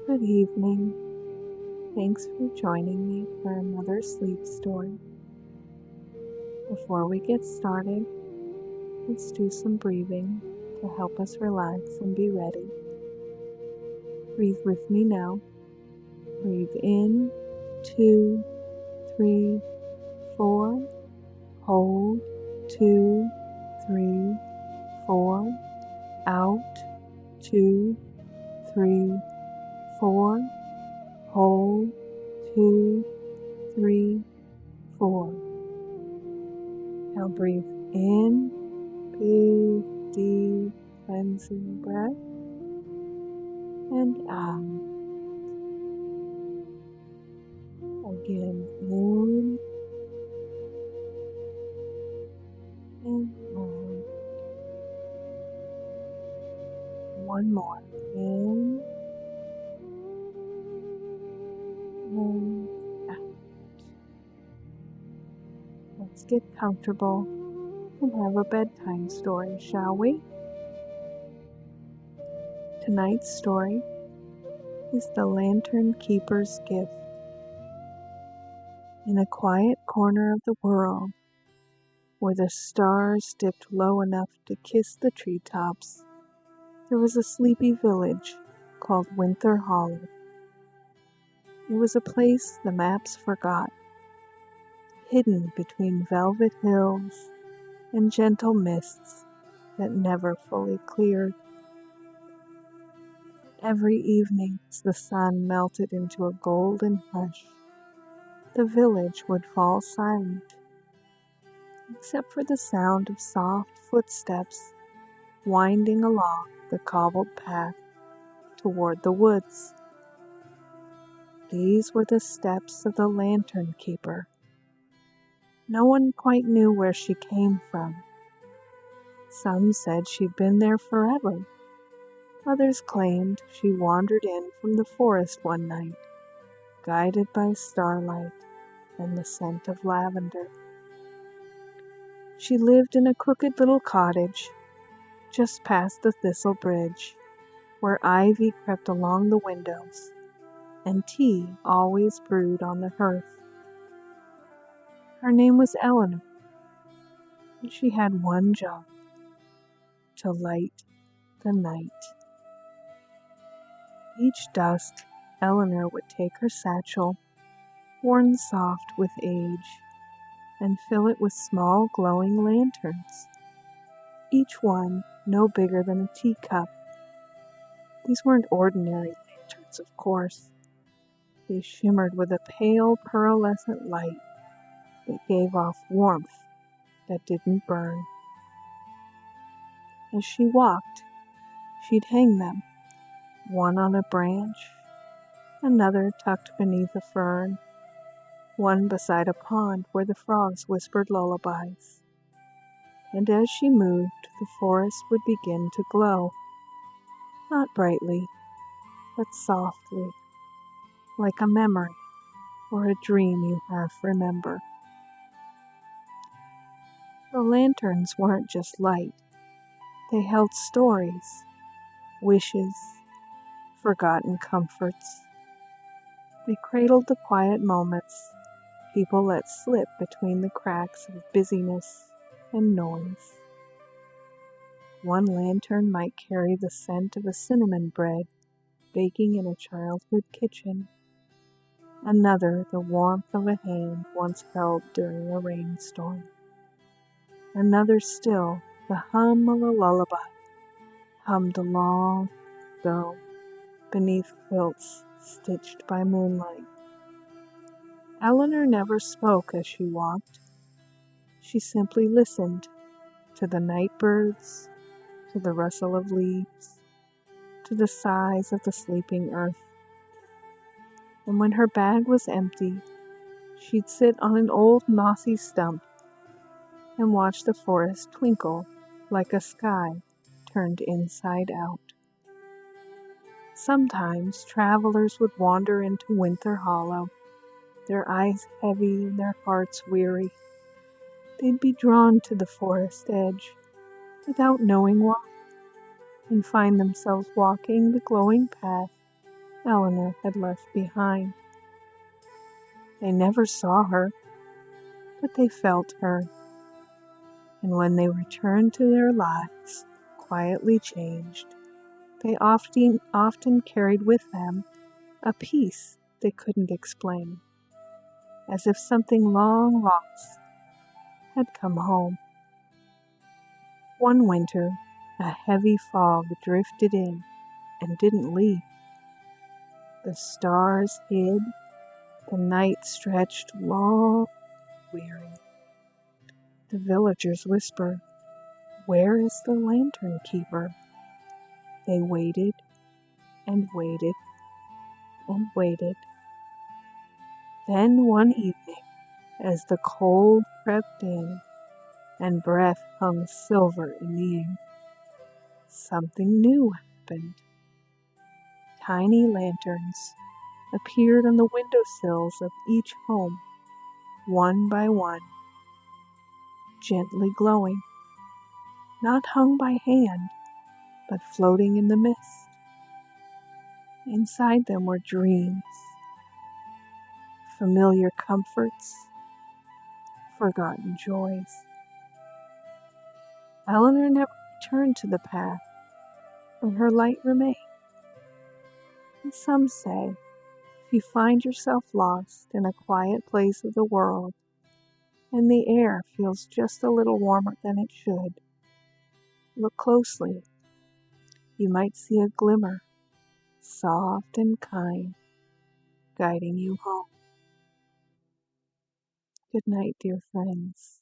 Good evening. Thanks for joining me for another sleep story. Before we get started, let's do some breathing to help us relax and be ready. Breathe with me now. Breathe in, 2, 3, 4. Hold, 2, 3, 4. Out, 2, 3, 4. Hold, 2, 3, 4. Now breathe in, big, deep, cleansing breath, and out. Again, in and out. One more. In and out. Let's get comfortable and have a bedtime story, shall we? Tonight's story is The Lantern Keeper's Gift. In a quiet corner of the world, where the stars dipped low enough to kiss the treetops, there was a sleepy village called Winter Hollow. It was a place the maps forgot, hidden between velvet hills and gentle mists that never fully cleared. Every evening, as the sun melted into a golden hush, the village would fall silent, except for the sound of soft footsteps winding along the cobbled path toward the woods. These were the steps of the Lantern Keeper. No one quite knew where she came from. Some said she'd been there forever. Others claimed she wandered in from the forest one night, guided by starlight and the scent of lavender. She lived in a crooked little cottage just past the Thistle Bridge, where ivy crept along the windows and tea always brewed on the hearth. Her name was Eleanor, and she had one job: to light the night. Each dusk, Eleanor would take her satchel, worn soft with age, and fill it with small glowing lanterns, each one no bigger than a teacup. These weren't ordinary lanterns, of course. They shimmered with a pale pearlescent light that gave off warmth that didn't burn. As she walked, she'd hang them, one on a branch, another tucked beneath a fern, one beside a pond where the frogs whispered lullabies. And as she moved, the forest would begin to glow, not brightly, but softly, like a memory or a dream you half remember. The lanterns weren't just light. They held stories, wishes, forgotten comforts. They cradled the quiet moments people let slip between the cracks of busyness and noise. One lantern might carry the scent of a cinnamon bread baking in a childhood kitchen. Another, the warmth of a hand once held during a rainstorm. Another still, the hum of a lullaby, hummed long ago beneath quilts stitched by moonlight. Eleanor never spoke as she walked. She simply listened to the night birds, to the rustle of leaves, to the sighs of the sleeping earth. And when her bag was empty, she'd sit on an old mossy stump and watch the forest twinkle like a sky turned inside out. Sometimes travelers would wander into Winter Hollow, their eyes heavy and their hearts weary. They'd be drawn to the forest edge without knowing why, and find themselves walking the glowing path Eleanor had left behind. They never saw her, but they felt her, and when they returned to their lives, quietly changed, they often carried with them a peace they couldn't explain, as if something long lost had come home. One winter, a heavy fog drifted in and didn't leave. The stars hid, the night stretched long, weary. The villagers whispered, "Where is the lantern keeper?" They waited and waited and waited. Then one evening, as the cold crept in and breath hung silver in the air, something new happened. Tiny lanterns appeared on the windowsills of each home, one by one, gently glowing, not hung by hand, but floating in the mist. Inside them were dreams, familiar comforts, forgotten joys. Eleanor never returned to the path, but her light remained. And some say, if you find yourself lost in a quiet place of the world, and the air feels just a little warmer than it should, look closely. You might see a glimmer, soft and kind, guiding you home. Good night, dear friends.